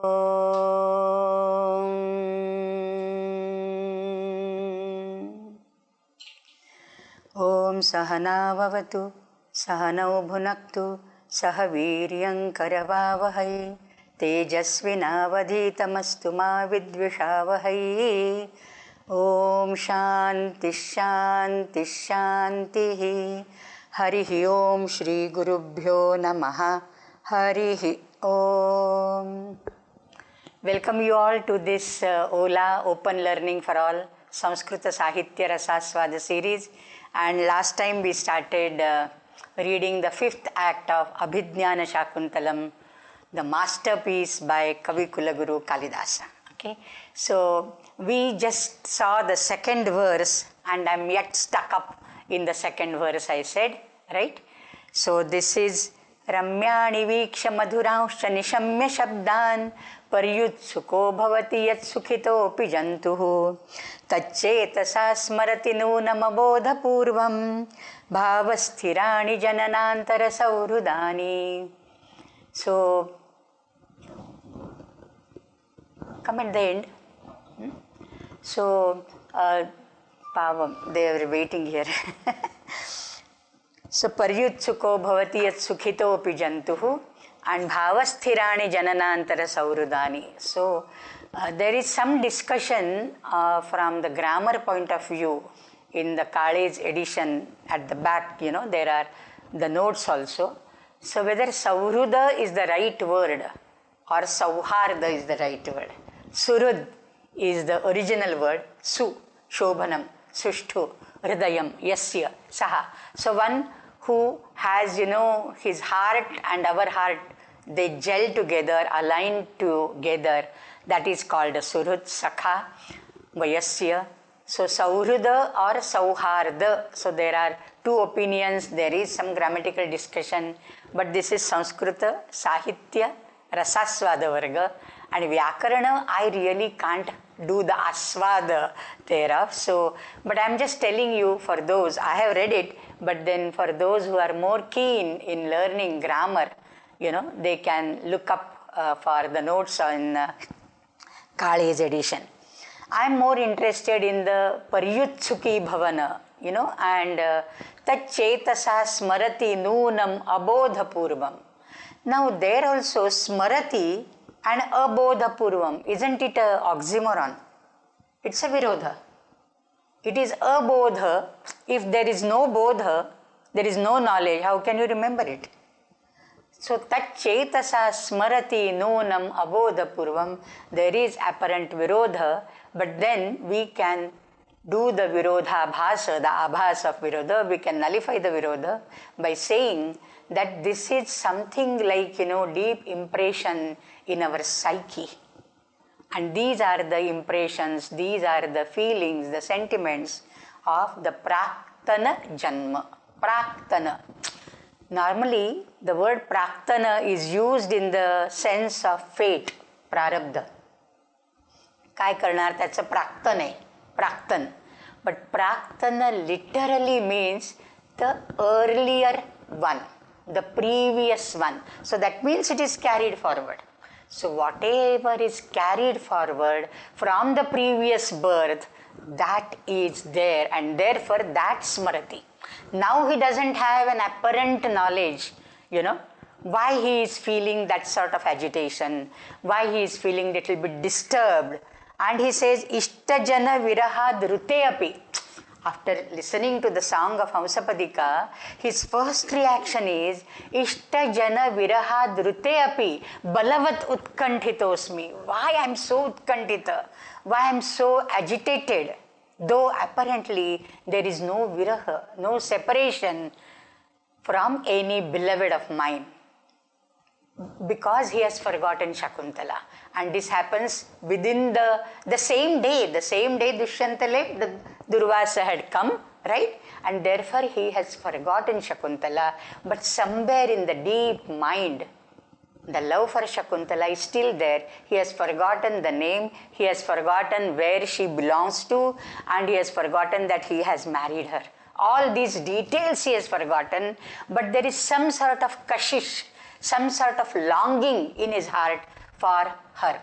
Om Sahana Vavatu Sahano Bhunaktu Sahaviryam Karavavahai Tejasvinavadhitamastu ma vidvishavahai. Om Shanti Shanti Shanti. Harihi Om Shri Gurubhyo Namaha. Harihi Om. Welcome you all to this OLA Open Learning for All Samskrita Sahitya Rasaswada series. And last time we started reading the fifth act of Abhijnanashakuntalam, the masterpiece by Kavi Kulaguru Kalidasa. Okay, so we just saw the second verse and I'm yet stuck up in the second verse, I said, right? So this is Ramyani Viksha Madhuranscha Nishamya Shabdan Paryutsukho Bhavati Yat Sukhitopi Jantuhu Tachetasa Smarati Nunam Abodha Purvam Bhavasthirani Jananantara Saurudani. So come at the end. So Pavam, they are waiting here. So Paryutsukho Bhavati Yat Sukhitopi Jantuhu and Bhavasthirani Jananantara Saurudani. So there is some discussion from the grammar point of view in the college edition at the back, there are the notes also. So whether Sauruda is the right word or Sauharda is the right word. Surud is the original word. Su, Shobhanam, Sushtu, Hridayam, Yasya, Saha. So one who has, his heart and our heart, they gel together, align together, that is called a Surud, Sakha, Vayasya. So Sauruda or Sauharda. So there are two opinions, there is some grammatical discussion, but this is Sanskrita, Sahitya, Rasaswada Varga, and Vyakarana, I really can't do the Aswada thereof. So, but I'm just telling you for those, I have read it, but then for those who are more keen in learning grammar, they can look up for the notes in college edition. I'm more interested in the Paryutsuki Bhavana, and Tachetasa Smarati Noonam Abodha Purvam. Now there also Smarati and Abodha Purvam, isn't it a oxymoron? It's a Virodha. It is Abodha. If there is no Bodha, there is no knowledge, how can you remember it? So Tachetasa Smarati Noonam Abodha Purvam, there is apparent Virodha, but then we can do the Virodha Bhasa, the Abhas of Virodha, we can nullify the Virodha by saying that this is something like, deep impression in our psyche. And these are the impressions, these are the feelings, the sentiments of the Praktana Janma. Praktana. Normally, the word Praktana is used in the sense of fate, Prarabdha. काय करणार त्याचं प्राक्तन आहे, प्राक्तन. But Praktana literally means the earlier one, the previous one. So that means it is carried forward. So whatever is carried forward from the previous birth, that is there, and therefore that Smriti. Now he doesn't have an apparent knowledge, why he is feeling that sort of agitation, why he is feeling little bit disturbed. And he says, Ishtajana Viraha Drute Api. After listening to the song of Hamsapadika, his first reaction is, Ishtajana Viraha Drute Api Balavat Utkantitosmi. Why I am so utkantita? Why I am so agitated? Though apparently there is no viraha, no separation from any beloved of mine. Because he has forgotten Shakuntala. And this happens within the same day. The same day Dushyantale, the Durvasa had come, right? And therefore he has forgotten Shakuntala. But somewhere in the deep mind, the love for Shakuntala is still there. He has forgotten the name, he has forgotten where she belongs to, and he has forgotten that he has married her. All these details he has forgotten, but there is some sort of kashish, some sort of longing in his heart for her.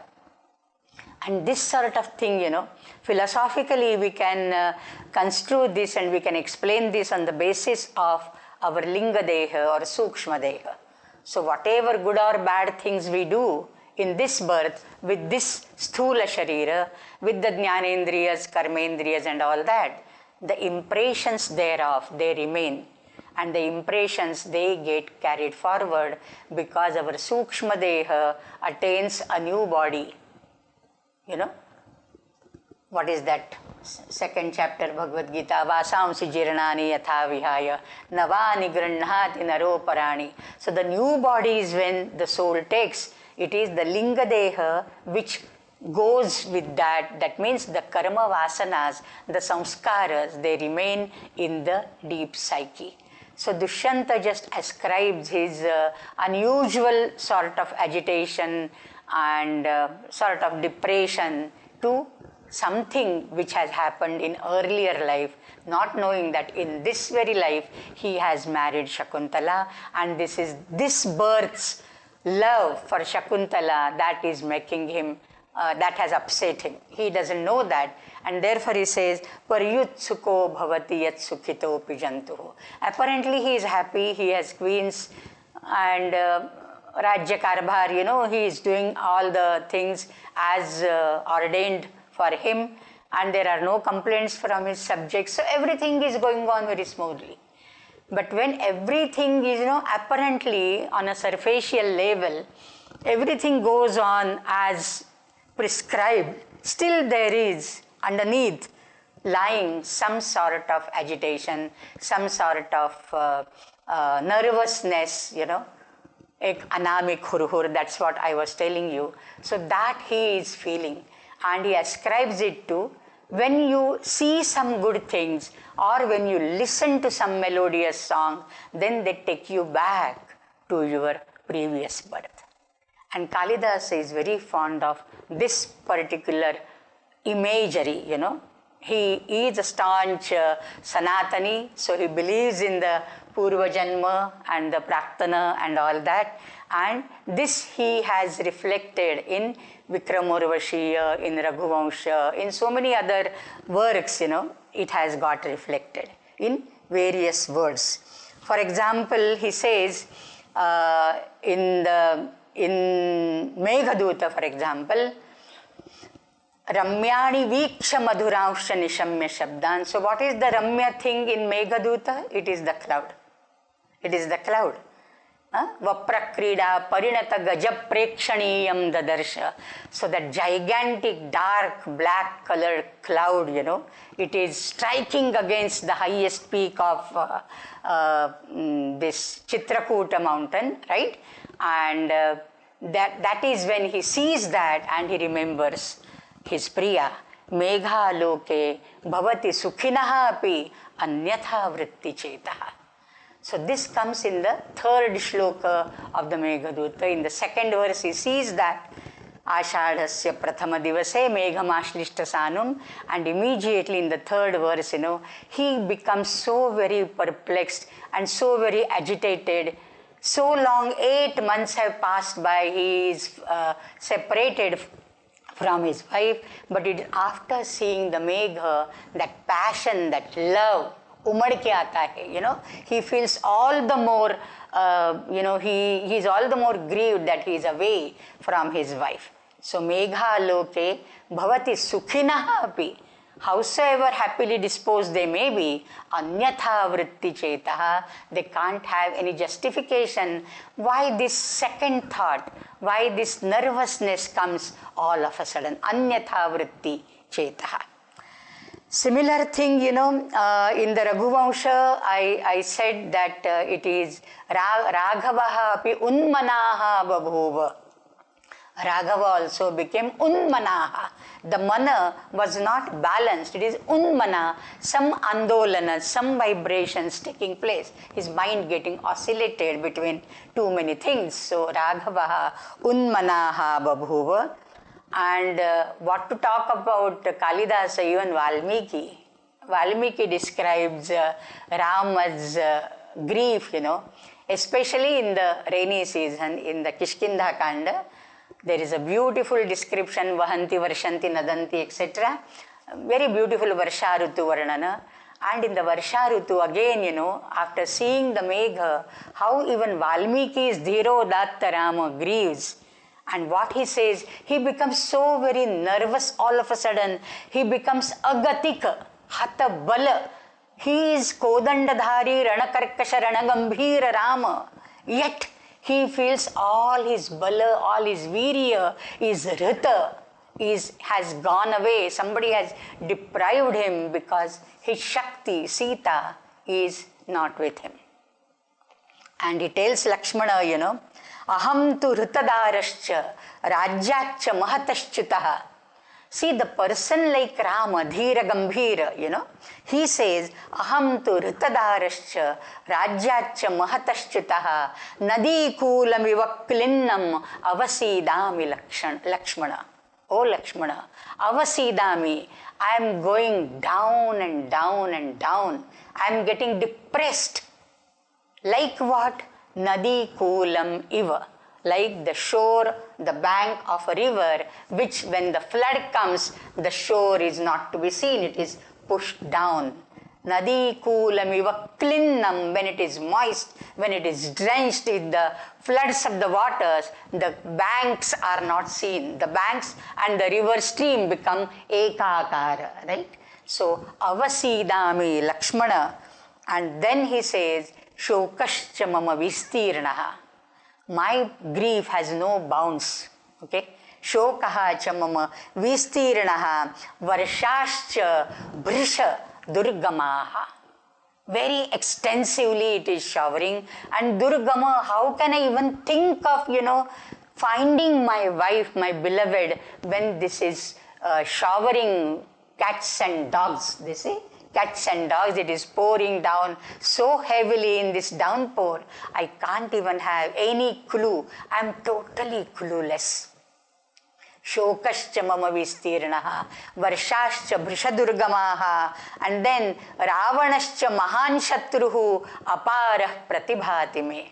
And this sort of thing, philosophically we can construe this and we can explain this on the basis of our linga deha or sukshma deha. So whatever good or bad things we do in this birth with this sthula sharira, with the jnanendriyas, karmendriyas and all that, the impressions thereof, they remain. And the impressions, they get carried forward because our sukshma deha attains a new body. What is that? Second chapter Bhagavad Gita, Vasamsi jirnani yatha vihaya navani grannhati naroparani. So the new body is when the soul takes. It is the linga deha which goes with that. That means the karma vasanas, the samskaras, they remain in the deep psyche. So Dushyanta just ascribes his unusual sort of agitation and sort of depression to something which has happened in earlier life, not knowing that in this very life he has married Shakuntala, and this birth's love for Shakuntala that is making him, that has upset him. He doesn't know that, and therefore he says, Paryutsuko bhavati yat sukhito pijantuhu. Apparently he is happy, he has queens and Rajya Karbhar, he is doing all the things as ordained for him, and there are no complaints from his subjects. So everything is going on very smoothly. But when everything is, apparently on a superficial level, everything goes on as prescribed, still there is underneath lying some sort of agitation, some sort of nervousness, ek anamik hurhur, that's what I was telling you. So that he is feeling, and he ascribes it to when you see some good things or when you listen to some melodious song, then they take you back to your previous birth. And Kalidasa is very fond of this particular imagery, He is a staunch Sanatani, so he believes in the Purva Janma and the Praktana and all that. And this he has reflected in Vikramorvashiya, in Raghuvamsha, in so many other works, it has got reflected in various words. For example, he says in Meghaduta, for example, Ramyani Viksha Madhuransha Nishamya Shabdan. So what is the Ramya thing in Meghaduta? It is the cloud. It is the cloud. Vaprakrida Parinata Gaja Prekshaniyam Dadarsha. So that gigantic dark black colored cloud, it is striking against the highest peak of this Chitrakuta mountain, right? And that is when he sees that and he remembers his Priya. Megha loke bhavati sukhinaha api anyatha vritti chetaha. So this comes in the third shloka of the Meghaduta. In the second verse he sees that Ashadhasya prathama divase megham ashlishta sanum, and immediately in the third verse, he becomes so very perplexed and so very agitated. So long, 8 months have passed by, he is separated from his wife, but it is after seeing the Megha, that passion, that love, umad ke aata hai, he feels all the more, he is all the more grieved that he is away from his wife. So Megha loke bhavati sukhinaha api, howsoever happily disposed they may be, anyatha vritti chetaha, they can't have any justification why this second thought, why this nervousness comes all of a sudden. Anyatha vritti chetaha. Similar thing, in the Raghuvamsha, I said that it is Raghavaha api unmanaha babhuva. Raghava also became unmanaha. The mana was not balanced. It is unmana, some andolana, some vibrations taking place. His mind getting oscillated between too many things. So Raghavaha unmanaha babhuva. And what to talk about Kalidasa, even Valmiki. Valmiki describes Rama's grief, especially in the rainy season, in the Kishkindha Kanda. There is a beautiful description, Vahanti, Varshanti, Nadanti, etc. Very beautiful Varsha Ritu Varnana. And in the Varsha Ritu, again, after seeing the Megha, how even Valmiki's Dhiro Datta Rama grieves. And what he says, he becomes so very nervous all of a sudden. He becomes agatika, hata bala. He is Kodandadhari, Ranakarkasha, Ranagambhira Rama. Yet he feels all his bala, all his virya, his rita has gone away. Somebody has deprived him because his Shakti, Sita, is not with him. And he tells Lakshmana, Aham tu ritadarascha, rajyacha mahataschutaha. See, the person like Rama, Dhira Gambhira, he says, Aham tu ritadarascha, rajyacha mahataschutaha, nadi kulamiva klinnam avasidami Lakshmana. Oh Lakshmana, avasidami, I am going down and down and down. I am getting depressed. Like what? Nadi Kulam Iva, like the shore, the bank of a river, which when the flood comes, the shore is not to be seen, it is pushed down. Nadi Kulam Iva Klinnam, when it is moist, when it is drenched in the floods of the waters, the banks are not seen. The banks and the river stream become ekakara, right? So, Avasidami Lakshmana, and then he says, Shokascha mama vistirnaha. My grief has no bounds. Okay? Shokaha cha mama vistirnaha varshascha brisha durgamaha. Very extensively it is showering. And Durgama, how can I even think of, finding my wife, my beloved, when this is showering cats and dogs, they say? Cats and dogs, it is pouring down so heavily in this downpour. I can't even have any clue. I am totally clueless. Shokascha mama vistirnaha, varshascha brishadurgamaha, and then Ravanascha mahan shatruhu aparah pratibhatime.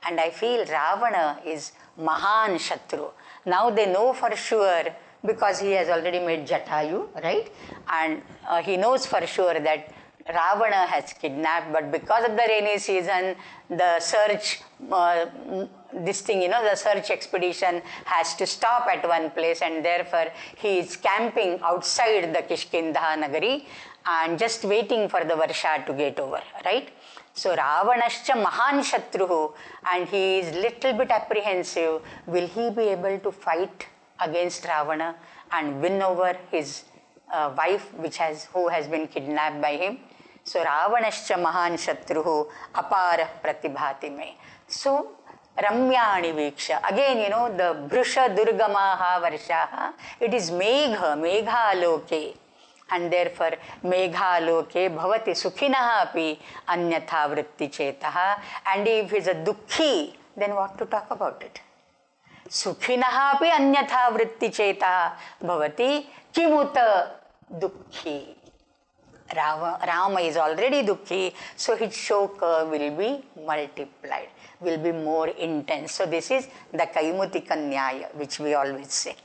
And I feel Ravana is mahan shatru. Now they know for sure, because he has already made Jatayu, right? And he knows for sure that Ravana has kidnapped, but because of the rainy season, the search, the search expedition has to stop at one place, and therefore he is camping outside the Kishkindha Nagari and just waiting for the Varsha to get over, right? So Ravanascha mahan shatruhu, and he is little bit apprehensive. Will he be able to fight against Ravana and win over his wife, who has been kidnapped by him? So Ravanascha mahan shatruhu aparah pratibhatime. So Ramyani Viksha. Again, the Brusha Durgamaha Varshaha, it is Megha Loke. And therefore, Megha Loke Bhavati Sukhinaha api Anyatha Vritti Chetaha. And if he is a Dukhi, then what to talk about it? Sukhinaha api Anyatha Vritti Chetaha Bhavati Kimuta Dukhi. Rama is already Dukhi, so his Shoka will be multiplied, will be more intense. So this is the Kaimutika Nyaya, which we always say.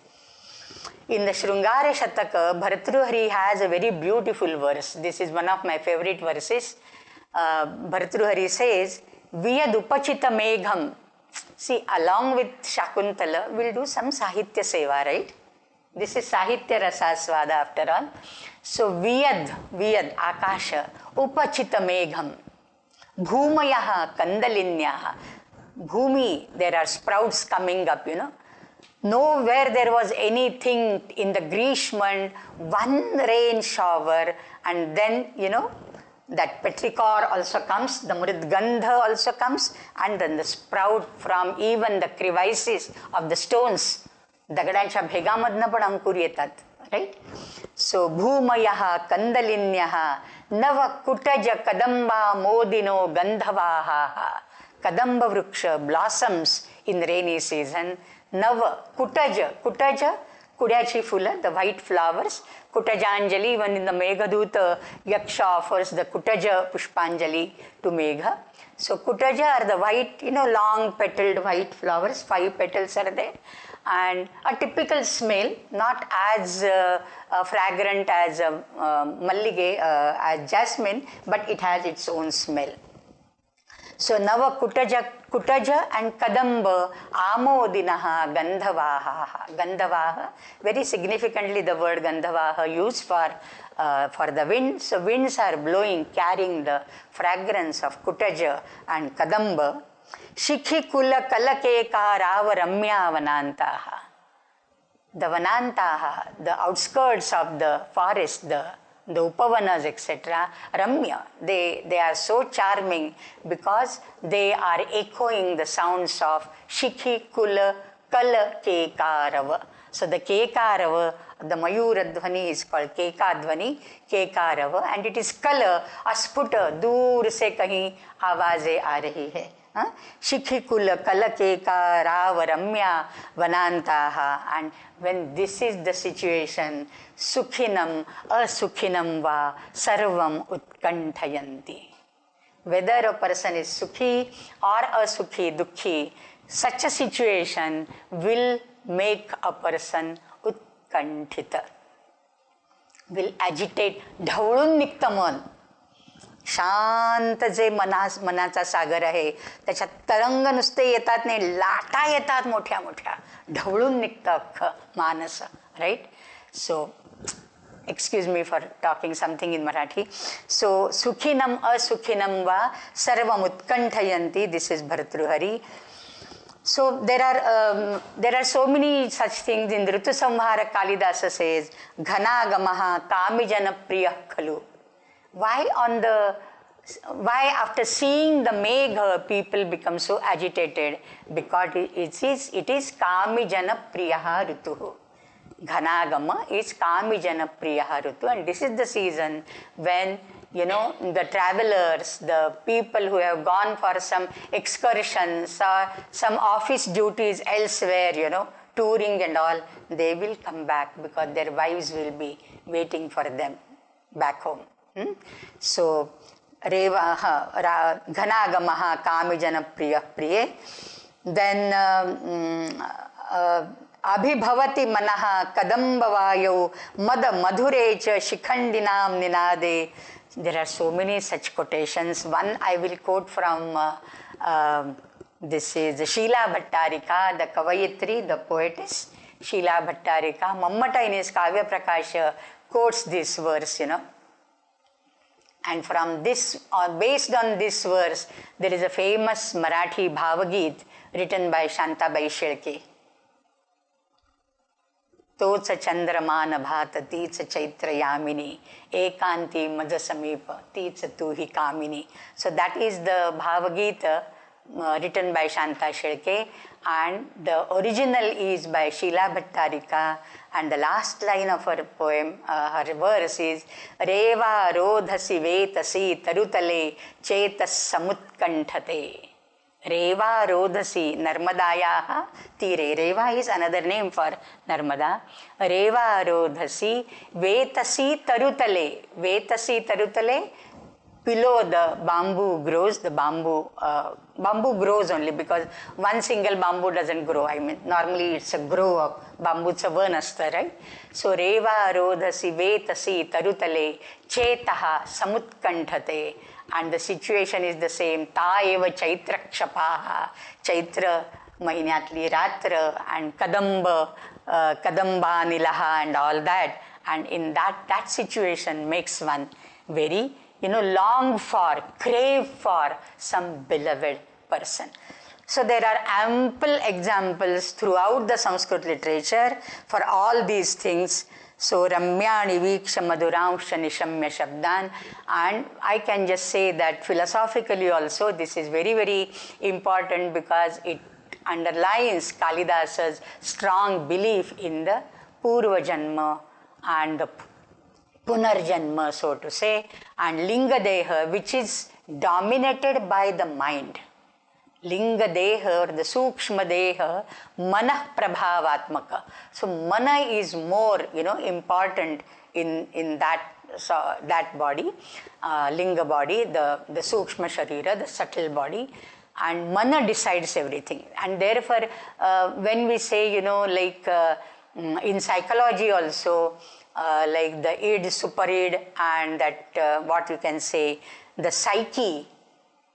In the Shrungara Shataka, Bhartruhari has a very beautiful verse. This is one of my favorite verses. Bhartruhari says, Viyadupachita Megham. See, along with Shakuntala, we'll do some Sahitya Seva, right? This is Sahitya Rasaswada after all. So, Viyad, Akasha, Upachita Megham, Bhumayaha, Kandalinyaha. Bhumi, there are sprouts coming up, Nowhere there was anything in the Grishman, one rain shower, and then, that petrichor also comes, the Mridgandha also comes, and then the sprout from even the crevices of the stones. दगडांच्या भेगामधनं पण अंकुर येतात, right? सो भूमयः कंदलिन्यः नव कुटज कदंबा मोदिनो गंधवाः. कदंब वृक्ष blossoms in rainy season. नव कुटज, कुटज कुड्याची फुलं, the white flowers. Kutajanjali, even in the Meghaduta, Yaksha offers the Kutaja Pushpanjali to Megha. So Kutaja are the white, long petaled white flowers, 5 petals are there. and a typical smell, not as fragrant as mallige, as jasmine, but it has its own smell. So Nava Kutaja and Kadamba Amodinaha Gandhavaha. Gandhavaha, very significantly the word Gandhavaha used for the wind. So winds are blowing, carrying the fragrance of Kutaja and Kadamba. Shikhi Kula Kalakeka Rava Ramya Vanantaha. The Vanantaha, the outskirts of the forest, the Upavanas, etc., Ramya, they are so charming because they are echoing the sounds of Shikhi Kula Kala Kekarava. So the Kekarava, the Mayura Dhvani is called Kekadhvani, Kekarava, and it is Kala, asputa, dur se kahin awaze aa rahi hai. Shikhikula kalakeka rava ramya vanantaha. And when this is the situation, sukhinam asukhinam va sarvam utkanthayanti. Whether a person is sukhi or asukhi, dukhi, such a situation will make a person utkanthita, will agitate, ढवळून निघतं मन. शांत जे मनाचा सागर आहे त्याच्यात तरंग नुसते येतात नाही, लाटा येतात मोठ्या मोठ्या, ढवळून निघतं अख्खं मानस. Right. So excuse me for talking something in Marathi. So सुखिनम असुखिनम वा सर्वम उत्कंठयंती. This is Bhartrihari. So there are so many such things in Ritusamhara. Kalidasa says, Ghanagamaha kamijana priyah khalu. Why after seeing the megha people become so agitated? Because it is kamijana priyaha rituhu. Ghanagama is kamijana priyaha ritu, and this is the season when, you know, the travelers, the people who have gone for some excursions or some office duties elsewhere, you know, touring and all, they will come back because their wives will be waiting for them back home. So, Reva Ghanagamaha kamijana priya priye. Then Abhibhavati manaha kadambavayo mada madhurecha shikhandinam ninade. There are so many such quotations. One I will quote from this is Sheela Bhattarika, the Kavayitri, the poetess. Sheela Bhattarika. Mammata in his Kavya Prakasha quotes this verse, you know. And from this, or based on this verse, there is a famous Marathi Bhavageet written by Shantabai Shilke. तोच चंद्रमा नभात तीच चैत्र यामिनी एकांती मज समीप तीच तू ही कामिनी. So that is the Bhavagita written by Shanta Shilke, and the original is by Sheela Bhattarika, and the last line of her poem, her verse is Reva rodhasi vetasi tarutale chetas samutkanthate. Reva rodhasi, Narmadayaha tire. Reva is another name for Narmada. Reva rodhasi vetasi tarutale. Vetasi tarutale, below the bamboo grows. The bamboo grows only because one single bamboo doesn't grow. I mean, normally it's a grow of bamboo. It's a vernasta, right? So Reva rodhasi vetasi tarutale chetaha samutkanthate. And the situation is the same. Ta eva chaitra kshapaha. Chaitra mahinyatli ratra and kadamba, kadamba nilaha and all that. And in that situation makes one very, you know, long for, crave for some beloved person. So there are ample examples throughout the Sanskrit literature for all these things. So Ramyani Viksha Madhuramsha Nishamya Shabdan. And I can just say that philosophically also this is very, very important because it underlines Kalidasa's strong belief in the Purva Janma and the Punarjanma, so to say, and Linga Deha, which is dominated by the mind. Linga Deha or the Sukshma Deha, Manah Prabhavatmaka. So Mana is more, you know, important in that body, Linga body, the Sukshma Sharira, the subtle body. and mana decides everything. And therefore, when we say, like in psychology also, like the id, super id, and that what you can say, the psyche,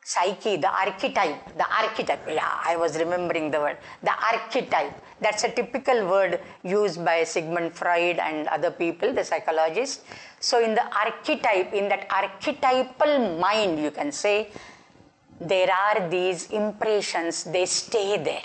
the archetype, yeah, I was remembering the word, the archetype. That's a typical word used by Sigmund Freud and other people, the psychologists. So in the archetype, in that archetypal mind, you can say, there are these impressions, they stay there.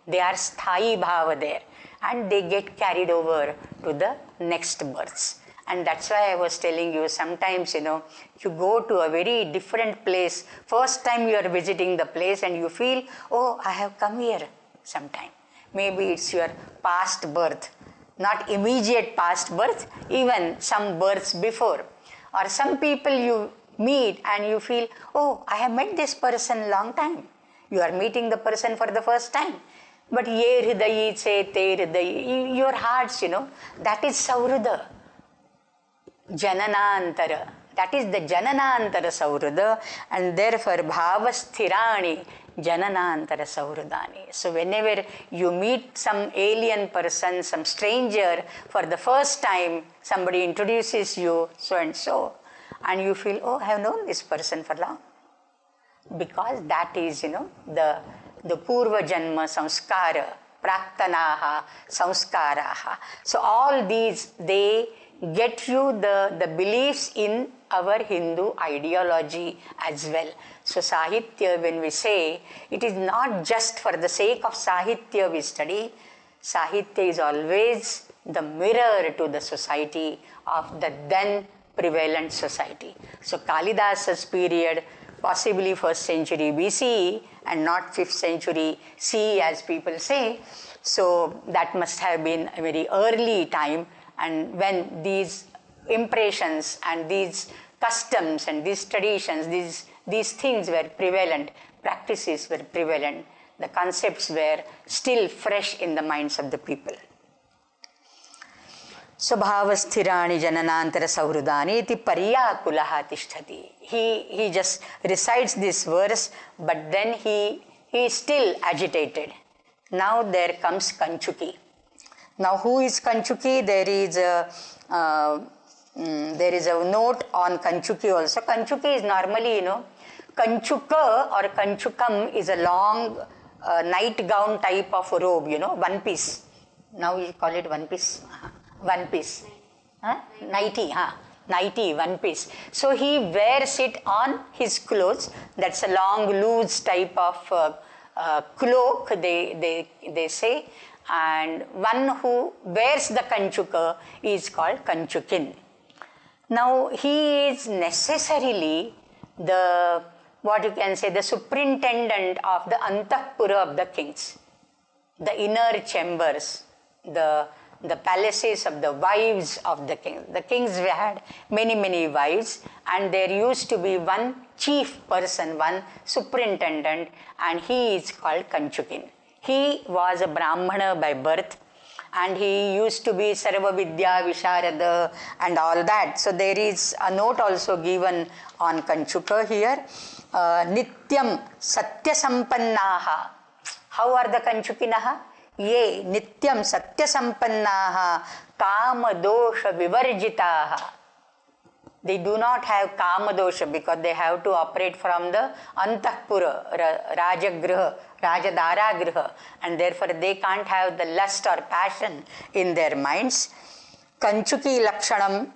They are sthayi bhava there, and they get carried over to the next births. And that's why I was telling you, sometimes, you go to a very different place. First time you are visiting the place and you feel, oh, I have come here sometime. Maybe it's your past birth, not immediate past birth, even some births before. Or some people you meet and you feel, oh, I have met this person long time. You are meeting the person for the first time. But ye hridayi che te hridayi, your hearts, that is savrudha. Jananantara. That is the Jananantara Savrudha, and therefore Bhavasthirani Jananantara Savrudani. So whenever you meet some alien person, some stranger for the first time, somebody introduces you so and so, and you feel, oh, I have known this person for long. Because that is, the Purva Janma Samskara, Praktanaha Samskaraha. So all these, they get you the beliefs in our Hindu ideology as well. So Sahitya, when we say, it is not just for the sake of Sahitya we study. Sahitya is always the mirror to the society of the then prevalent society. So Kalidasa's period, possibly 1st century BCE and not 5th century CE as people say. So that must have been a very early time, and when these impressions and these customs and these traditions, these things were prevalent, practices were prevalent, the concepts were still fresh in the minds of the people. So bhavasthirani jananantara savrudani iti paryakulaha tishtati. He just recites this verse, but then he is still agitated. Now there comes Kanchuki. Now who is Kanchuki? There is a note on Kanchuki also. Kanchuki is normally, Kanchuka or Kanchukam is a long nightgown type of robe, one piece. Now we call it one piece. One piece. Nighty, nighty, one piece. So he wears it on his clothes. That's a long, loose type of cloak, they say. And one who wears the Kanchuka is called Kanchukin. Now he is necessarily the superintendent of the Antahpura of the kings, the inner chambers, the palaces of the wives of the king. The kings had many wives, and there used to be one chief person, one superintendent, and he is called Kanchukin. He was a Brahmana by birth, and he used to be Sarva Vidya Visharada and all that. So there is a note also given on Kanchuka here. Nityam Satya Sampannaha. How are the Kanchukinaha? Ye Nityam Satya Sampannaha Kama Dosha Vivarjitaha. They do not have Kama Dosha because they have to operate from the Antahpura, Rajagriha, Rajadara Griha, and therefore they can't have the lust or passion in their minds. Kanchuki Lakshanam,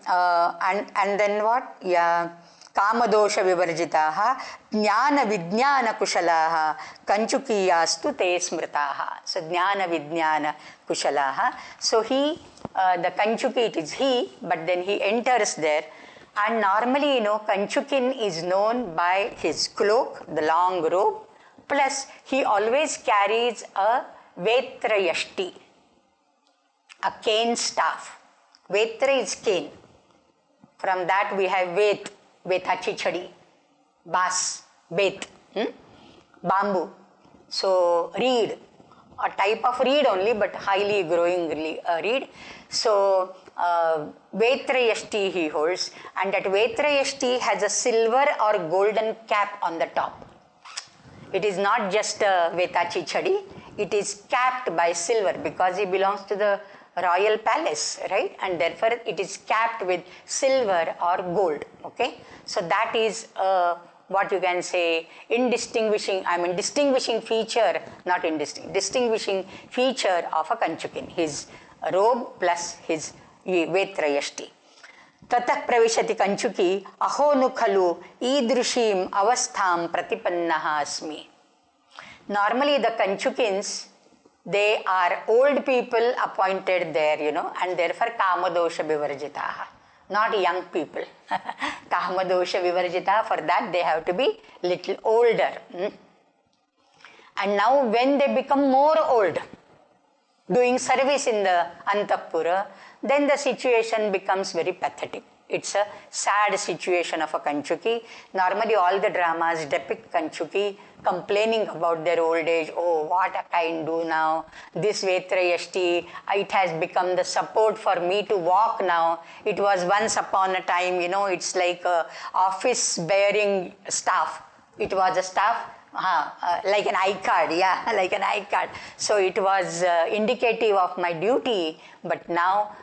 and then what? Yeah. Kamadosha Vivarjitaha, Jnana Vijnana Kushalaha, Kanchukiyastu Te Smritaha. So Jnana Vijnana Kushalaha. So he, the Kanchuki, it is he, but then he enters there. And normally, Kanchukin is known by his cloak, the long robe, plus he always carries a Vetrayashti, a cane staff. Vetra is cane. From that we have Vet, Vetachichadi, Bas, Bet, bamboo. So reed, a type of reed only, but highly growing reed. So Vetrayashti he holds, and that Vetrayashti has a silver or golden cap on the top. It is not just a Vetachi Chadi, it is capped by silver because he belongs to the royal palace, right? And therefore it is capped with silver or gold, okay? So that is what you can say distinguishing feature, not distinguishing feature of a Kanchukin, his robe plus his Vetrayashti. Tatah pravishati Kanchuki ahonu khalu idrushim avastham pratipannaha asmi. Normally the Kanchukins, they are old people appointed there, and therefore kamadosha vivarjitaha, not young people. Kamadosha vivarjita, for that they have to be little older. And now when they become more old, doing service in the Antapura, then the situation becomes very pathetic. It's a sad situation of a Kanchuki. Normally all the dramas depict Kanchuki complaining about their old age. Oh, what can I do now? This Vetrayashti, it has become the support for me to walk now. It was once upon a time, it's like a office bearing staff. It was a staff, like an I-card, like an I-card. So it was indicative of my duty, but now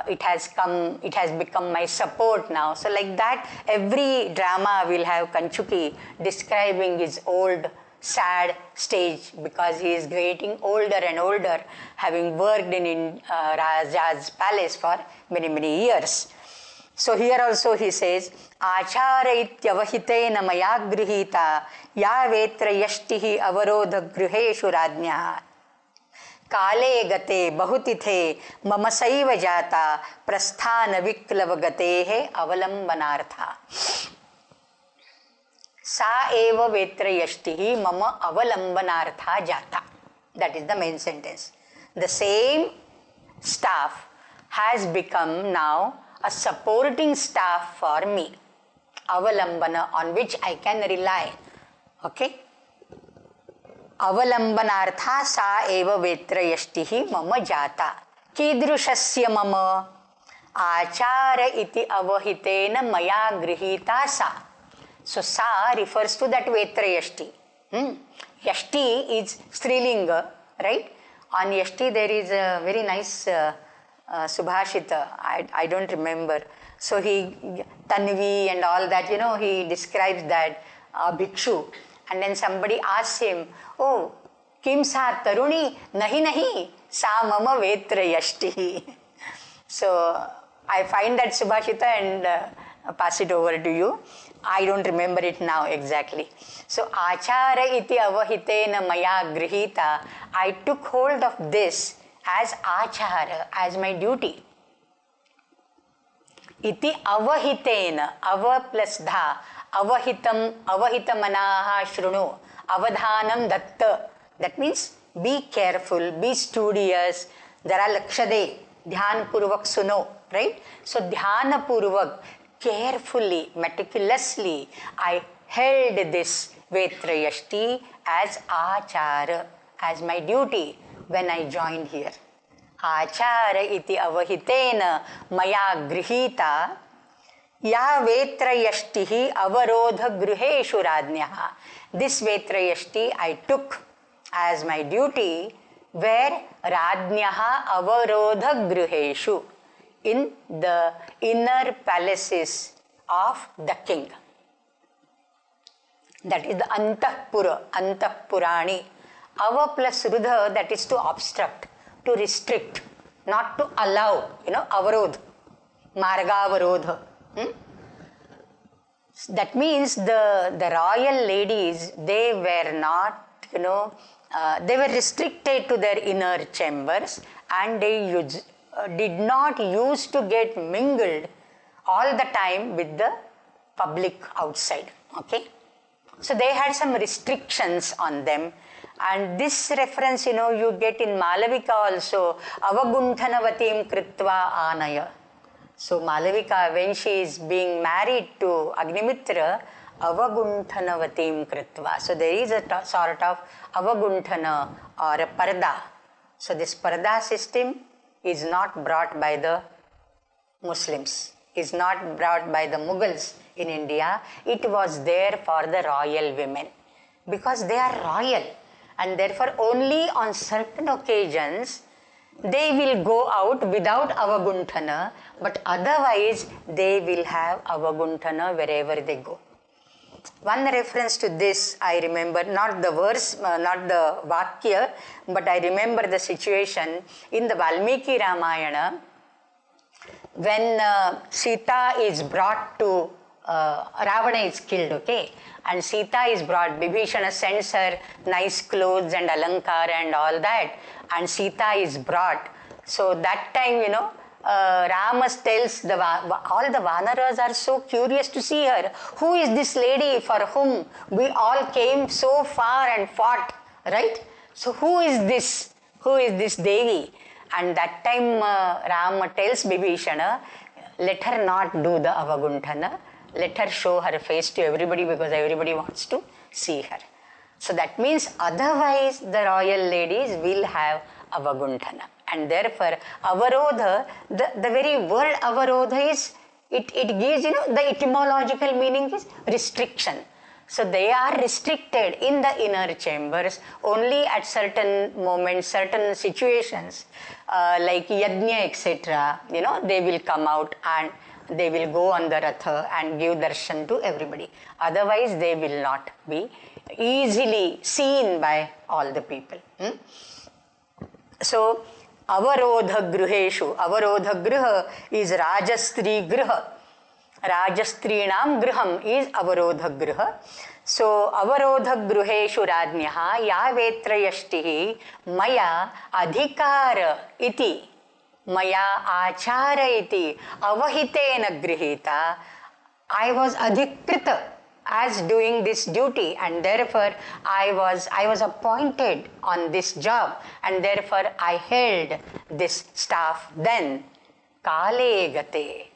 it has become my support now. So like that, every drama will have Kanchuki describing his old, sad stage because he is getting older and older, having worked in Raja's palace for many, many years. So here also he says, Achara ityavahitena maya grihita ya vetrayashtihi avarodha gruheshu radnyaha काले गते बहुतिथे मम सैव जाता प्रस्थान विक्लव गतेः अवलंबनार्था सा एव वेत्रयष्टिः मम अवलंबनार्था जाता. That is the main sentence. The same staff has become now a supporting staff for me, avalambana, on which I can rely. Okay? अवलंबनार्था सा एव वेत्रयष्टिः मम जाता कीदृशस्य मम आचार इति अवहितेन मया गृहीता सा. So sa refers to that Vetrayashti. Yashti is Strilinga, right? On Yashti there is a very nice Subhashita. I don't remember. So he Tanvi and all that, he describes that bhikshu. And then somebody asks him, oh, kim sa taruni? Nahi nahi, sa mama vetrayashti. So I find that Subhashita and pass it over to you. I don't remember it now exactly. So achara iti avahitena maya grihita. I took hold of this as achara, as my duty. Iti avahitena, ava plus dha. Avahitamanaha shrunu, avadhanam datta. That means be careful, be studious. There are lakshade, dhyan purvak suno, right? So dhyana purvak, carefully, meticulously, I held this Vetrayashti as achara, as my duty when I joined here. Achara iti avahitena maya grihita ya vetrayashtihi avarodha gruheshu radnyaha. This Vetrayashti I took as my duty where radnyaha avarodha gruheshu, in the inner palaces of the king. That is the antapura, antapurani. Ava plus rudha, that is to obstruct, to restrict, not to allow, avarodha, margavarodha. That means the royal ladies, they were not, they were restricted to their inner chambers, and they did not used to get mingled all the time with the public outside. Okay, so they had some restrictions on them, and this reference, you get in Malavika also, avagunthanavatim kritva anaya. So Malavika, when she is being married to Agnimitra, avagunthanavatim kritva. So there is a sort of avagunthana or a parda. So this parda system is not brought by the Muslims, is not brought by the Mughals in India. It was there for the royal women. because they are royal, and therefore only on certain occasions they will go out without avaguntana, but otherwise they will have avaguntana wherever they go. One reference to this I remember, not the verse, not the vakya, but I remember the situation in the Valmiki Ramayana when Sita is brought to, Ravana is killed, okay, and Sita is brought, Vibhishana sends her nice clothes and Alankara and all that, and Sita is brought. So that time, Rama tells all the Vanaras are so curious to see her. Who is this lady for whom we all came so far and fought, right? So who is this? Who is this Devi? And that time Rama tells Vibhishana, let her not do the avaguntana, let her show her face to everybody because everybody wants to see her. So that means otherwise the royal ladies will have avaguntana. And therefore, avarodha, the very word avarodha is, it gives, the etymological meaning is restriction. So they are restricted in the inner chambers only at certain moments, certain situations, like yajna, etc. They will come out and they will go on the ratha and give darshan to everybody. Otherwise, they will not be easily seen by all the people. So, avarodha gruheshu. Avarodha gruha is rajastri gruha. Rajastrinam gruham is avarodha gruha. So, avarodha gruheshu radnyaha ya vetrayashtihi maya adhikara iti maya achara iti avahitena grihita. I was adhikrita as doing this duty, and therefore I was appointed on this job, and therefore I held this staff then. Kale gate.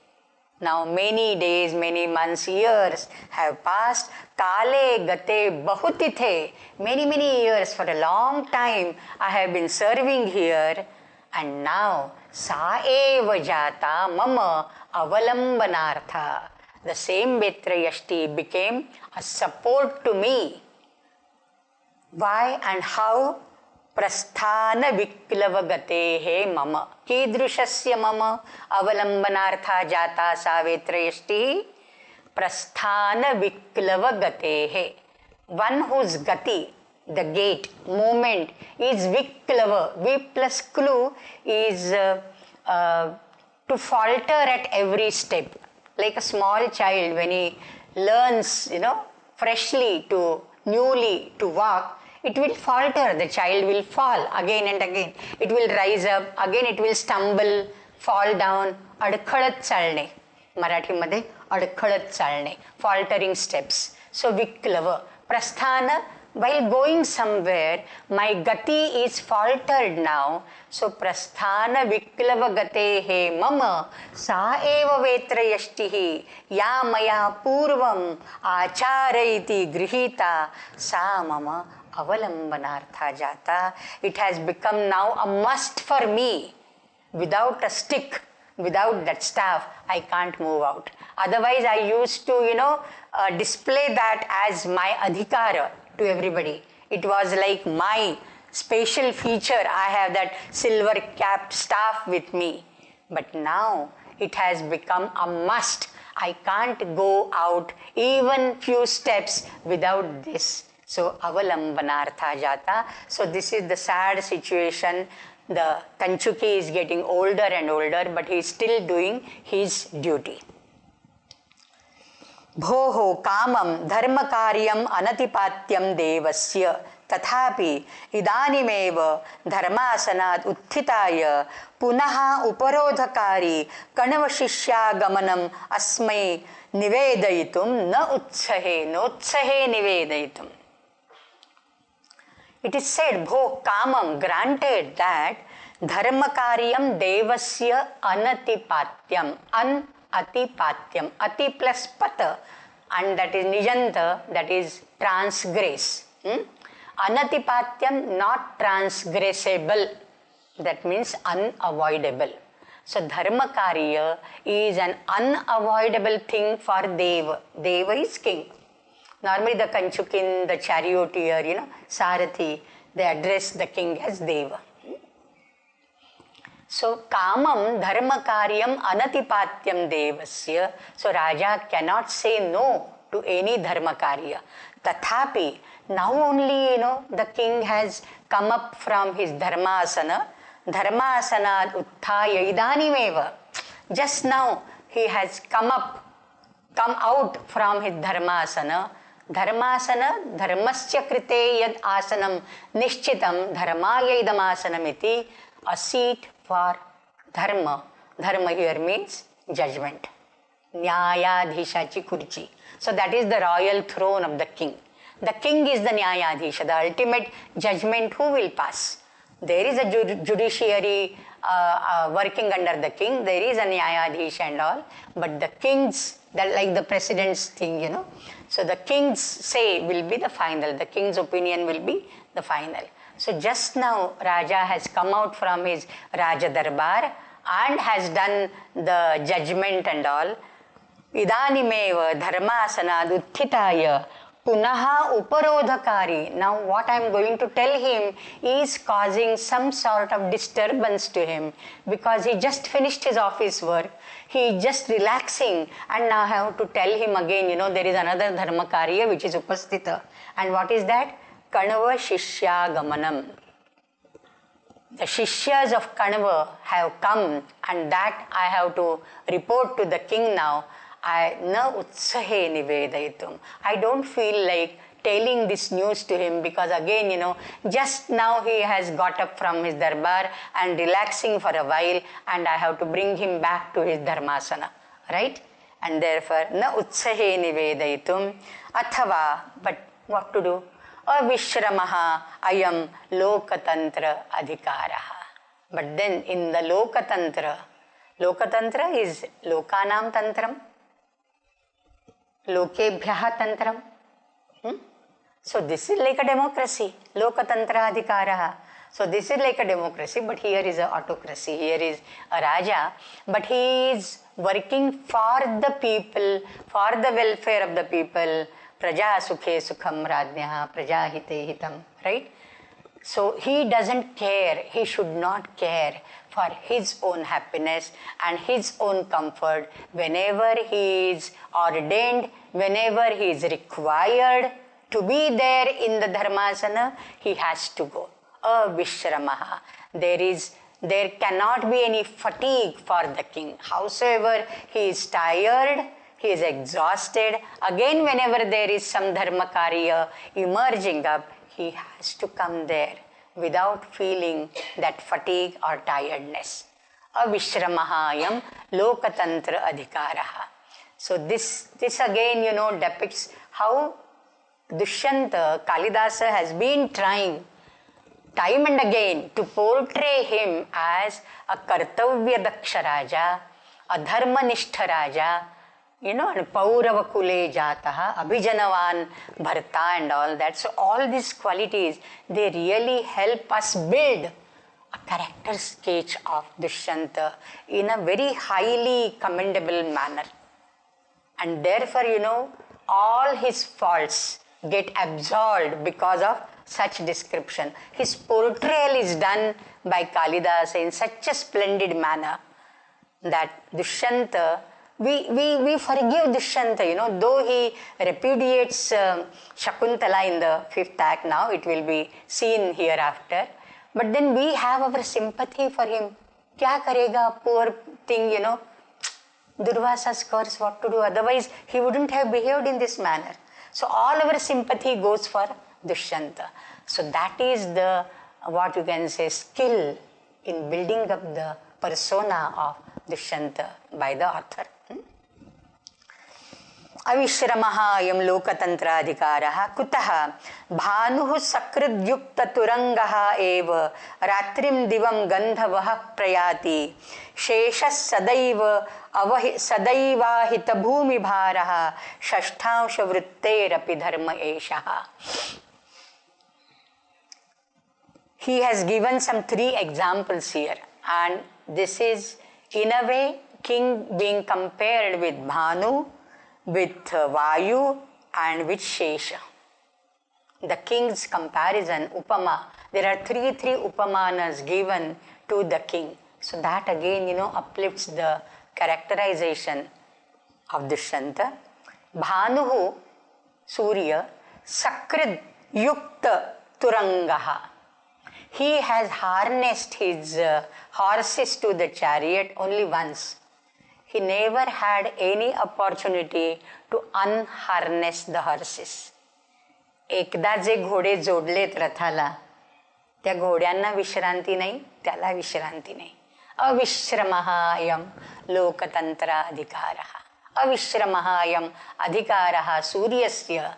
Now many days, many months, years have passed. Kale gate bahutithe. Many years, for a long time I have been serving here, and now sa eva jata mama avalambanartha. The same Vetrayashti became a support to me. Why and how? Prasthana viklavagatehe mama. Kidrushasya mama avalambanartha jata sa Vetrayashti. Prasthana viklavagatehe. One whose gati, the gate, movement, is viklava. V plus klu is to falter at every step. Like a small child, when he learns, freshly newly to walk, it will falter. The child will fall again and again. It will rise up, again it will stumble, fall down. Adkhalat chalne. Marathi madhe adkhalat chalne. Faltering steps. So viklava. Prasthana, while going somewhere, my gati is faltered now. So prasthana viklava gatehe mama sa eva vetrayashtihi ya maya purvam acharayiti grihita sa mama avalambanartha jata. It has become now a must for me. Without a stick, without that staff, I can't move out. Otherwise, I used to, display that as my adhikara to everybody. It was like my special feature. I have that silver capped staff with me. But now it has become a must. I can't go out even few steps without this. So avalambanartha jata. So this is the sad situation. The Kanchuki is getting older and older, but he is still doing his duty. Bhoho kamam dharma karyam anatipatyam devasya tathapi idanimeva dharmasanat utthitaya punaha uparodhakari kanavashishya gamanam asmai nivedayitum na utsahe nivedayitum. It is said, Bho kamam, granted that dharma karyam devasya anatipatyam, Atipatyam, ati plus pata, and that is nijanta, that is transgress. Anatipatyam, not transgressible, that means unavoidable. So dharma karya is an unavoidable thing for Deva. Deva is king. Normally the Kanchukin, the charioteer, Sarathi, they address the king as Deva. So, Kamam dharma karyam anatipatyam devasya. So, Raja cannot say no to any dharma karya. Tathapi, now only, the king has come up from his dharmasana. Dharmasana utthaya idanimeva. Just now, he has come out from his dharmasana. Dharmasana, dharmasya krite yad asanam nishchitam dharmaya idam asanamiti. A seat for dharma. Dharma here means judgment. Nyayadhishachi kurchi. So that is the royal throne of the king. The king is the Nyayadhisha, the ultimate judgment who will pass. There is a judiciary working under the king, there is a Nyayadhisha and all, but the king's, like the president's thing, So the king's say will be the final, the king's opinion will be the final. So just now Raja has come out from his Raja Darbar and has done the judgment and all. Idanimeva dharmasanad utthitaya punaha uparodhakari. Now what I am going to tell him is causing some sort of disturbance to him because he just finished his office work. He is just relaxing and now I have to tell him again, there is another dharmakarya which is upasthita. And what is that? Kanava Shishya Gamanam. The Shishyas of Kanava have come and that I have to report to the king now. Na utsahe nivedayitum. I don't feel like telling this news to him because again, just now he has got up from his darbar and relaxing for a while and I have to bring him back to his dharmasana. Right? And therefore, na utsahe nivedayitum. Athava, but what to do? Avishramaha ayam lokatantra adhikaraha. But then in the Lokatantra is Lokanam Tantram, Lokebhyaha Tantram. So this is like a democracy, Lokatantra Adhikaraha. So this is like a democracy, but here is an autocracy, here is a Raja, but he is working for the people, for the welfare of the people. Praja sukhe sukham rajnyaha, praja hite hitam, right? So he doesn't care, he should not care for his own happiness and his own comfort. Whenever he is ordained, whenever he is required to be there in the dharmasana, he has to go. Avishramaha. There cannot be any fatigue for the king. Howsoever he is tired, he is exhausted. Again, whenever there is some dharma karya emerging up, he has to come there without feeling that fatigue or tiredness. Avishramaha lokatantra adhikaraha. So this again, depicts how Dushyanta, Kalidasa has been trying time and again to portray him as a kartavya daksha raja, a dharmanishtha raja, and Paurava Kule Jataha, Abhijanavan Bharta and all that. So all these qualities, they really help us build a character sketch of Dushyanta in a very highly commendable manner. And therefore, all his faults get absolved because of such description. His portrayal is done by Kalidasa in such a splendid manner that Dushyanta, we forgive Dushyanta, though he repudiates Shakuntala in the 5th act now, it will be seen hereafter. But then we have our sympathy for him. Kya karega, poor thing, Durvasa's curse, what to do? Otherwise, he wouldn't have behaved in this manner. So all our sympathy goes for Dushyanta. So that is the, what you can say, skill in building up the persona of Dushyanta by the author. Avishramaha ayam lokatantra adhikaraha kutaha bhanuh sakridyukta turangaha eva ratrim divam gandhavaha prayati sheshas sadaiva hita bhumi bharaha shashtansha vritterapi dharma eshaha. He has given some 3 examples here, and this is in a way king being compared with Bhanu, with Vayu and with Shesha. The king's comparison, Upama, there are three Upamanas given to the king. So that again, uplifts the characterization of Dushyanta. Bhanuhu, Surya, Sakrid Yukta Turangaha. He has harnessed his horses to the chariot only once. He never had any opportunity to unharness the horses. एकदा जे घोडे जोडलेत रथाला, त्या घोड्यांना विश्रांती नाही, त्याला विश्रांती नाही. अविश्रमः अयं लोकतंत्राधिकारः. अविश्रमः अयं अधिकारः सूर्यस्य.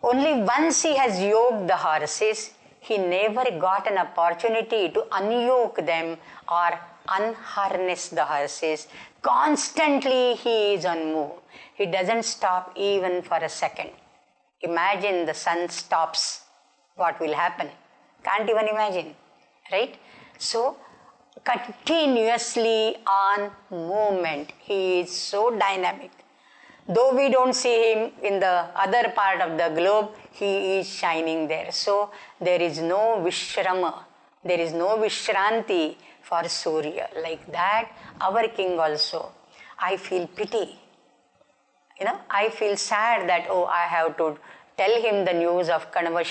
Only once he has yoked the horses, he never got an opportunity to unyoke them or unharness the horses. Constantly he is on move. He doesn't stop even for a second. Imagine the sun stops. What will happen? Can't even imagine, right? So, continuously on movement. He is so dynamic. Though we don't see him in the other part of the globe, he is shining there. So, there is no Vishrama, there is no Vishranti for Surya. Like that, our king also. I feel pity. I feel sad that, I have to tell him the news of Kanva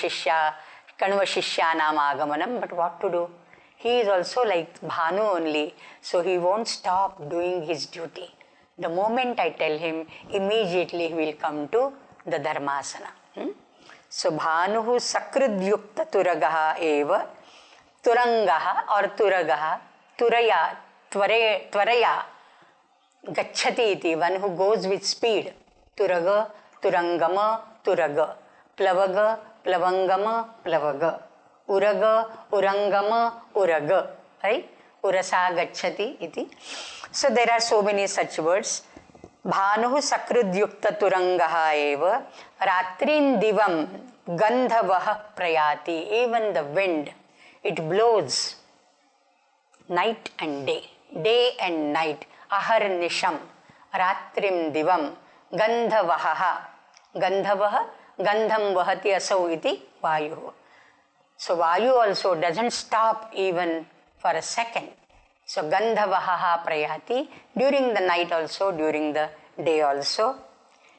Shishyanam Agamanam, but what to do? He is also like Bhanu only, so he won't stop doing his duty. The moment I tell him, immediately he will come to the Dharmasana. So Bhanuhu Sakridyukta Turagaha eva, Turangaha or Turagaha, Turaya, Tvaraya, Gachati iti, one who goes with speed. Turaga, Turangama, Turaga, Plavaga, Plavangama, Plavaga, Uraga, Urangama, Uraga, right? Urasa Gachati iti. So there are so many such words. Bhanuhu Sakridyukta Turangaha eva, Ratrin Divam Gandhavaha Prayati. Even the wind, it blows night and day and night. Ahar Nisham, Ratrim Divam, Gandhavaha, Gandhavaha, Gandham Vahati Asau iti Vayu. So Vayu also doesn't stop even for a second. So Gandhavaha Prayati, during the night also, during the day also.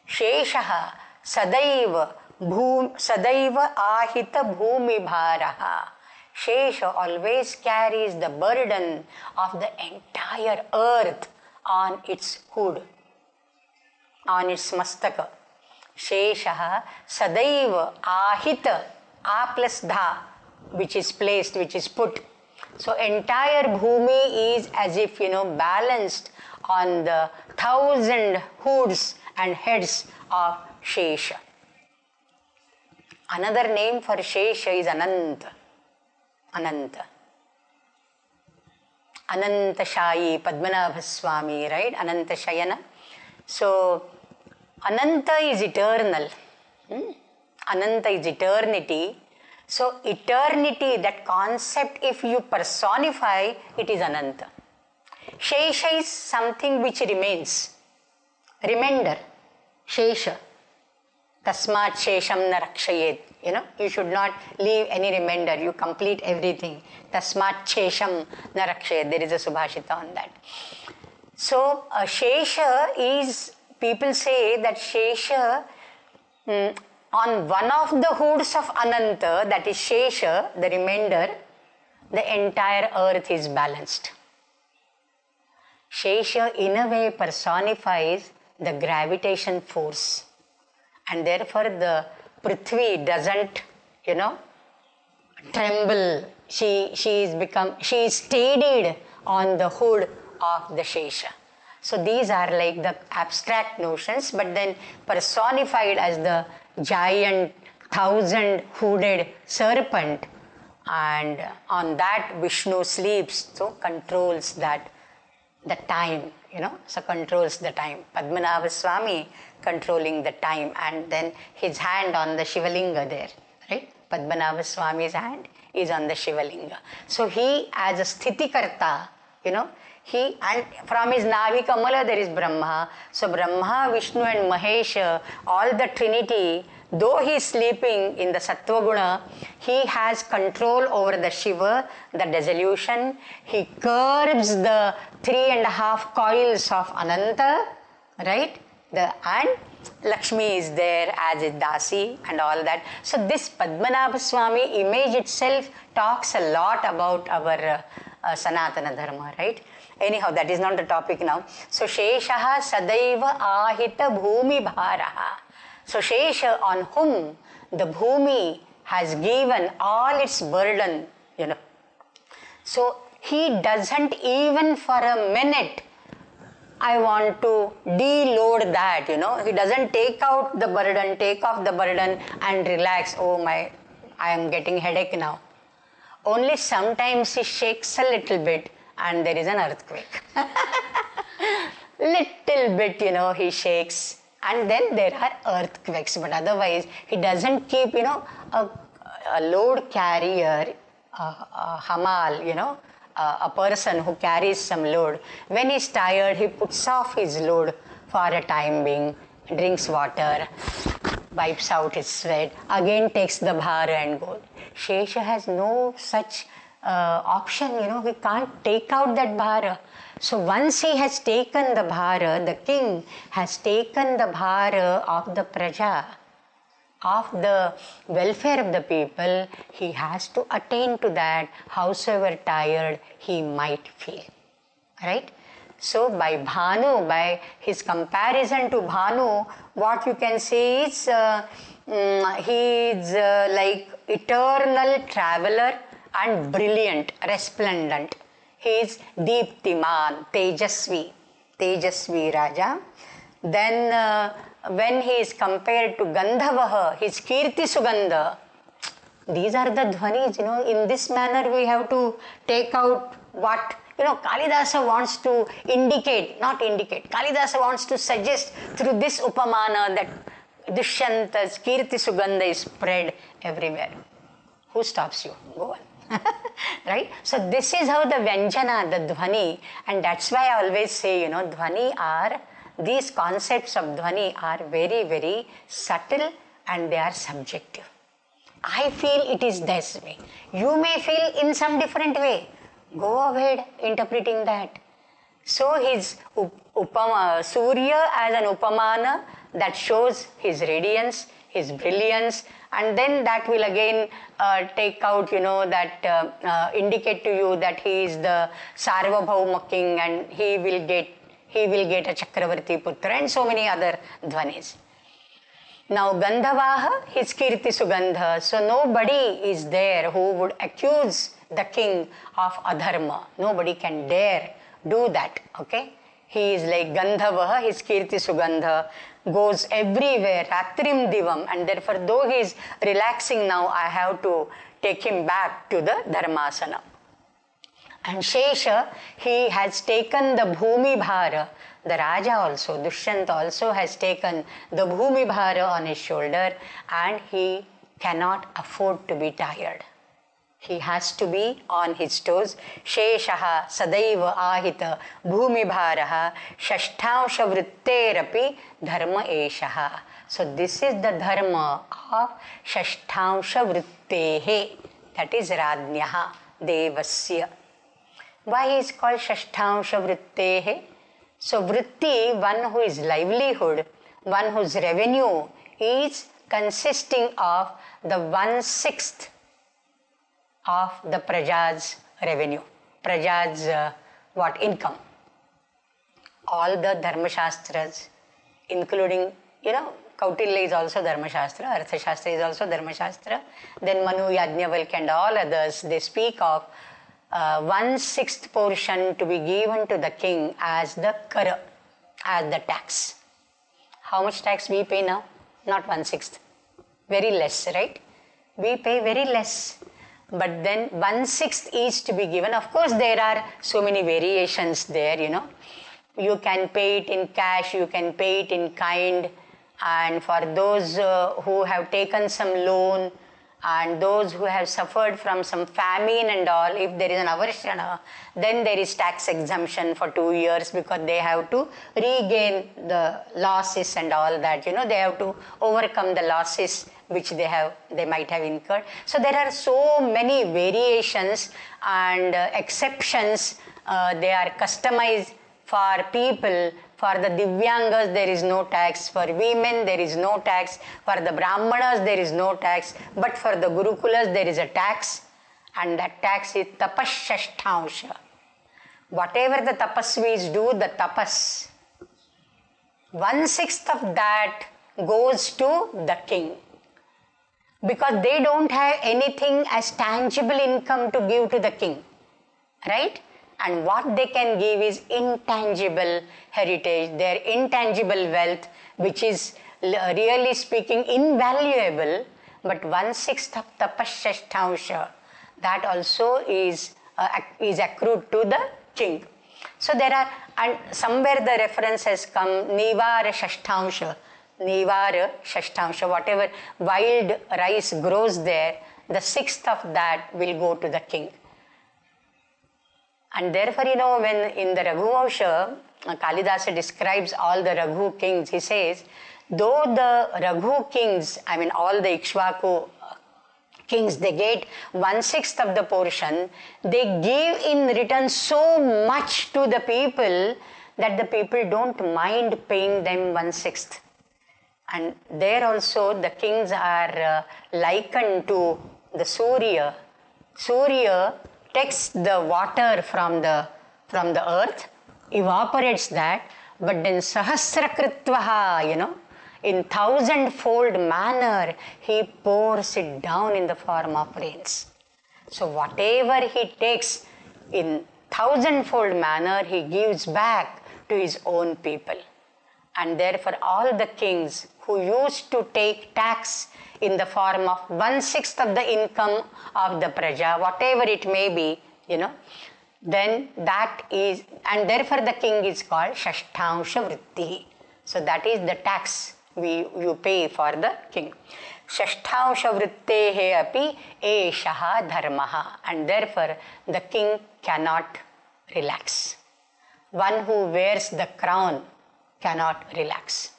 Sheshaha Sadaiva Ahita Bhumi Bharaha. Shesha always carries the burden of the entire earth on its hood, on its mastaka. Sheshaha Sadaiva Ahita, A plus Dha, which is placed, which is put. So entire Bhumi is as if, balanced on the 1,000 hoods and heads of Shesha. Another name for Shesha is Ananta. Ananta. Anantashayi, Padmanabhaswami, right? Anantashayana. So, Ananta is eternal. Ananta is eternity. So, eternity, that concept, if you personify, it is Ananta. Shesha is something which remains. Remainder. Shesha. Tasmat Shesham na rakshayet. You should not leave any remainder. You complete everything. Tasmat Shesham na rakshayet. There is a subhashita on that. So, Shesha is, people say that Shesha, on one of the hoods of Ananta, that is Shesha, the remainder, the entire earth is balanced. Shesha in a way personifies the gravitation force. And therefore the Prithvi doesn't, tremble. She is steadied on the hood of the Shesha. So these are like the abstract notions, but then personified as the giant 1,000-hooded serpent, and on that Vishnu sleeps, so controls that, the time, so controls the time. Padmanabha Swami controlling the time, and then his hand on the Shivalinga there, right? Padmanabha Swami's hand is on the Shivalinga. So he, as a Sthitikarta, And from his Navi Kamala there is Brahma. So Brahma, Vishnu and Mahesh, all the Trinity, though he is sleeping in the Sattva Guna, he has control over the Shiva, the dissolution. He curbs the 3.5 coils of Ananta, right? And Lakshmi is there as a Dasi and all that. So this Padmanabha Swami image itself talks a lot about our Sanatana Dharma, right? Anyhow, that is not the topic now. So Sheshaha Sadaiva Ahita Bhumi Bharaha. So Shesha, on whom the Bhumi has given all its burden, So he doesn't even for a minute, I want to deload that, He doesn't take off the burden and relax. Oh my, I am getting headache now. Only sometimes he shakes a little bit and there is an earthquake. Little bit, he shakes and then there are earthquakes. But otherwise, he doesn't keep, a load carrier, a hamal, a person who carries some load. When he's tired, he puts off his load for a time being, drinks water, wipes out his sweat, again takes the bhara and goes. Shesha has no such option, he can't take out that bhara. So once he has taken the bhara, the king has taken the bhara of the praja, of the welfare of the people, he has to attain to that, howsoever tired he might feel, right? So by Bhanu, by his comparison to Bhanu, what you can say is he is like eternal traveler and brilliant, resplendent. He is Deeptiman, Tejasvi Raja. Then when he is compared to Gandhavaha, his Kirti Sugandha, these are the dhvanis, in this manner we have to take out what, Kalidasa wants to Kalidasa wants to suggest through this Upamana that Dushyanta's Kirti Sugandha is spread everywhere. Who stops you? Go on. Right? So this is how the Vyanjana, the Dhvani, and that's why I always say, these concepts of Dhvani are very, very subtle and they are subjective. I feel it is this way. You may feel in some different way. Go ahead interpreting that. So his Surya as an Upamana that shows his radiance, his brilliance, and then that will again take out, that indicate to you that he is the Sarvabhauma king and he will get a Chakravarti Putra and so many other dhvanis. Now Gandhavaha, his Kirti Sugandha. So nobody is there who would accuse the king of adharma. Nobody can dare do that. Okay? He is like Gandhavaha, his Kirti Sugandha goes everywhere, Ratrim Divam, and therefore though he is relaxing now, I have to take him back to the Dharmasana. And Shesha, he has taken the Bhumi Bhara. The Raja also, Dushyanta also has taken the Bhumi Bhara on his shoulder and he cannot afford to be tired. He has to be on his toes. Sheshaha Sadaiva Ahita Bhumi Bharaha Shashtansha Vritterapi Dharma Eshaha. So this is the dharma of Shashtansha Vrittehe, that is Radnyaha Devasya. Why is called Shashtansha Vrittehe? So Vritti, one who is livelihood, one whose revenue is consisting of the 1/6 of the Praja's revenue. Praja's income. All the Dharmashastras, including, Kautilya is also Dharmashastra, Arthashastra is also Dharmashastra, then Manu, Yajnavalkya and all others, they speak of 1/6 portion to be given to the king as the kara, as the tax. How much tax we pay now? Not 1/6. Very less, right? We pay very less. But then 1/6 is to be given. Of course, there are so many variations there, You can pay it in cash, you can pay it in kind. And for those who have taken some loan, and those who have suffered from some famine and all, if there is an avarshana, then there is tax exemption for 2 years, because they have to regain the losses and all that, they have to overcome the losses which they might have incurred. So there are so many variations and exceptions. They are customized for people. For the Divyangas, there is no tax. For women, there is no tax. For the Brahmanas, there is no tax. But for the Gurukulas, there is a tax. And that tax is tapashashtansha. Whatever the tapasvis do, the tapas, 1/6 of that goes to the king. Because they don't have anything as tangible income to give to the king. Right? And what they can give is intangible heritage, their intangible wealth, which is really speaking invaluable, but 1/6 of tapashashtansha, that also is accrued to the king. So there are, and somewhere the reference has come, nivara shashtansha, whatever wild rice grows there, the 1/6 of that will go to the king. And therefore, when in the Raghuvamsha, Kalidasa describes all the Raghu kings, he says, though the Raghu kings, all the Ikshvaku kings, they get 1/6 of the portion, they give in return so much to the people that the people don't mind paying them 1/6. And there also the kings are likened to the Surya. Surya takes the water from the earth, evaporates that, but then sahasrakritvaha, in 1,000-fold manner, he pours it down in the form of rains. So whatever he takes in 1,000-fold manner, he gives back to his own people. And therefore all the kings who used to take tax in the form of 1/6 of the income of the praja, whatever it may be, then that is, and therefore the king is called shashtansha vritti. So that is the tax you pay for the king. Shashtansha vrittehe api eshaha dharmaha, and therefore the king cannot relax. One who wears the crown cannot relax.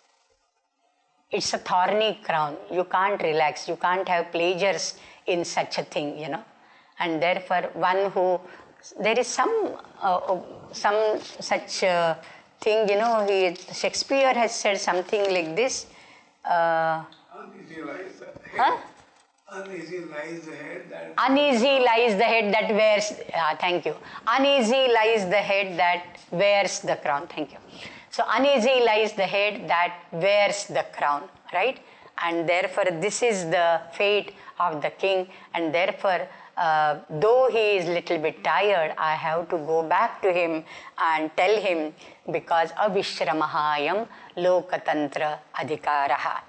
It's a thorny crown. You can't relax. You can't have pleasures in such a thing, And therefore, one who, there is some such thing, Shakespeare has said something like this. Uneasy lies the head. Uneasy lies the head that. Uneasy lies the head that wears. Thank you. Uneasy lies the head that wears the crown. Thank you. So uneasy lies the head that wears the crown, right? And therefore this is the fate of the king, and therefore though he is little bit tired, I have to go back to him and tell him, because avishramahayam lokatantra adhikaraha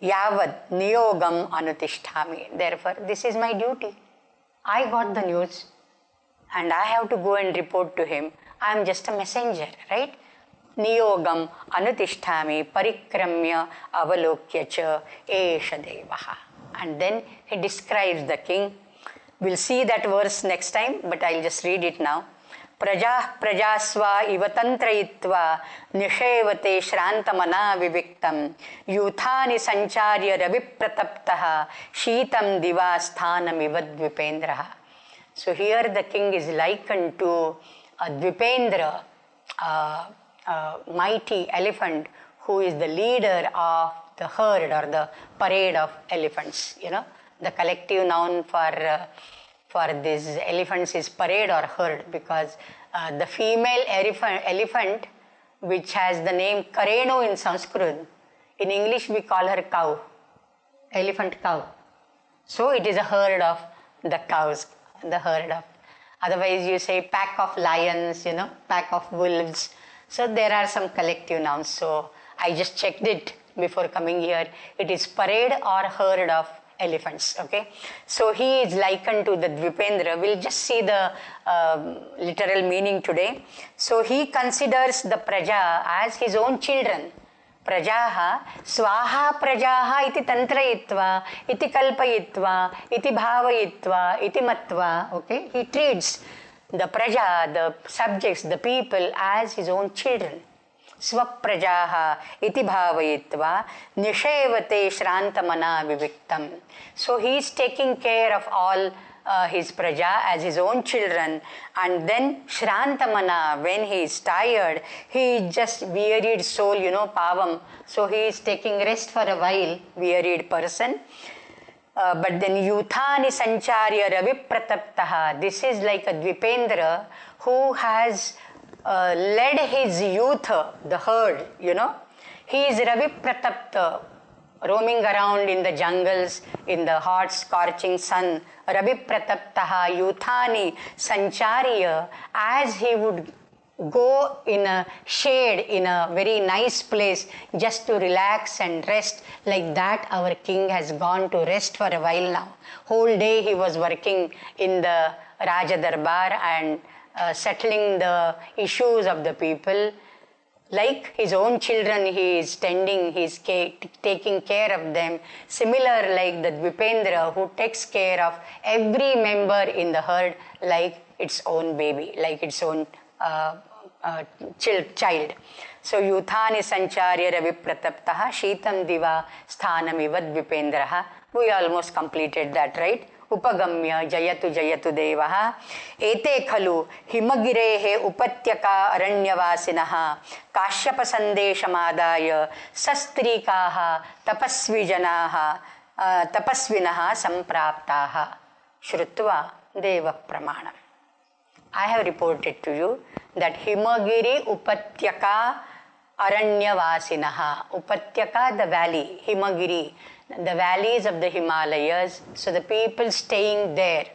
yavad niyogam anutishtami. Therefore this is my duty. I got the news and I have to go and report to him. I am just a messenger, right? Niyogam anutishtami parikramya avalokya cha esha devaha. And then he describes the king. We'll see that verse next time, but I'll just read it now. Prajasva ivatantrayitva nishevate shrantamana viviktam yuthani sancharya raviprataptaha shitam divasthanam ivadvipendraha. So here the king is likened to a Dvipendra, mighty elephant who is the leader of the herd or the parade of elephants. The collective noun for these elephants is parade or herd, because the female elephant, which has the name Karenu in Sanskrit, in English we call her cow, elephant cow. So it is a herd of the cows, the herd of, otherwise you say pack of lions, pack of wolves. So there are some collective nouns. So I just checked it before coming here. It is parade or herd of elephants. Okay, so he is likened to the Dvipendra. We'll just see the literal meaning today. So he considers the praja as his own children. प्रजाः स्वाहा प्रजाः इति तन्त्रयित्वा इति कल्पयित्वा इति भावयित्वा इति मत्वा, okay, he treats the praja, the subjects, the people as his own children. Swaprajaha iti bhavayitva nishevate shrantamana viviktam. So he is taking care of all his praja as his own children, and then shrantamana, when he is tired, he is just wearied soul, pavam. So he is taking rest for a while, wearied person. But then Yuthani Sancharya Ravi Prataptaha. This is like a Dvipendra who has led his youth, the herd, He is Ravi Pratapta, roaming around in the jungles, in the hot scorching sun. Ravi Prataptaha Yuthani Sancharya, as he would go in a shade, in a very nice place, just to relax and rest. Like that, our king has gone to rest for a while now. Whole day he was working in the Raja Darbar and settling the issues of the people. Like his own children, he is tending, he is taking care of them. Similar, like the Dvipendra who takes care of every member in the herd like its own baby, like its own child. So Yuthani Sancharya Ravi Prataptaha Sheetam Diva Sthanamivad Dvipendraha. We almost completed that, right? Upagamya Jayatu Jayatu Devaha Ete Khalu Himagirehe Upatyaka Aranyavasinaha Kashyapa Sandeshamadaya Sastrikaha Tapasvijanaha Tapasvinaha Sampraptaha Shrutva Deva Pramanam. I have reported to you that Himagiri Upatyaka Aranyavasinaha. Upatyaka, the valley, Himagiri, the valleys of the Himalayas. So the people staying there,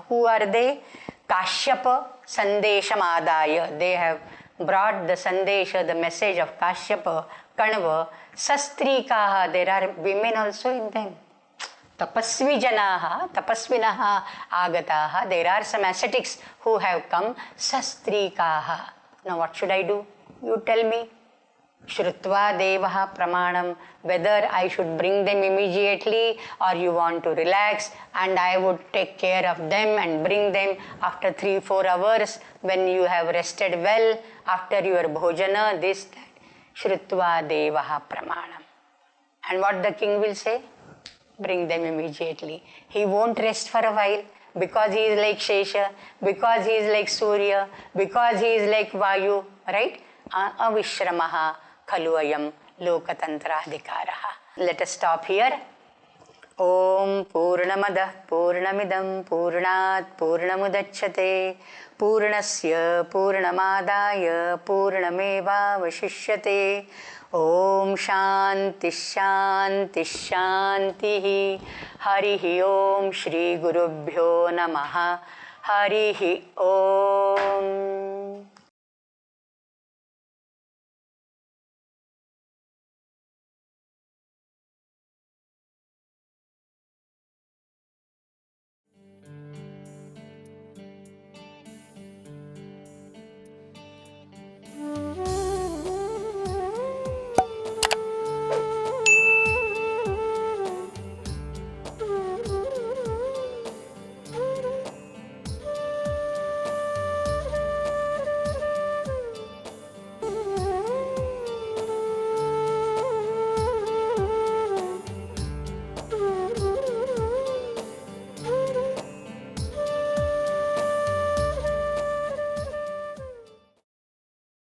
who are they? Kashyapa Sandesham Adaya. They have brought the Sandesha, the message of Kashyapa, Kanava. Sastrikaha, there are women also in them. Tapasvijanaha, tapasvinaha agataha. There are some ascetics who have come. Sastrikaha. Now what should I do? You tell me. Shrutva devaha pramanam. Whether I should bring them immediately or you want to relax and I would take care of them and bring them after 3-4 hours when you have rested well, after your bhojana, this, that. Shrutva devaha pramanam. And what the king will say? Bring them immediately. He won't rest for a while because he is like Shesha, because he is like Surya, because he is like Vayu, right? Avishramaha khaluayam lokatantradhikaraha. Let us stop here. Om Purnamadah Purnamidam Purnat Purnamudachyate Purnasya Purnamadaya Purnameva Vashishyate. Om Shanti Shanti Shanti. Harihi Om Shri Gurubhyo Namaha. Harihi Om.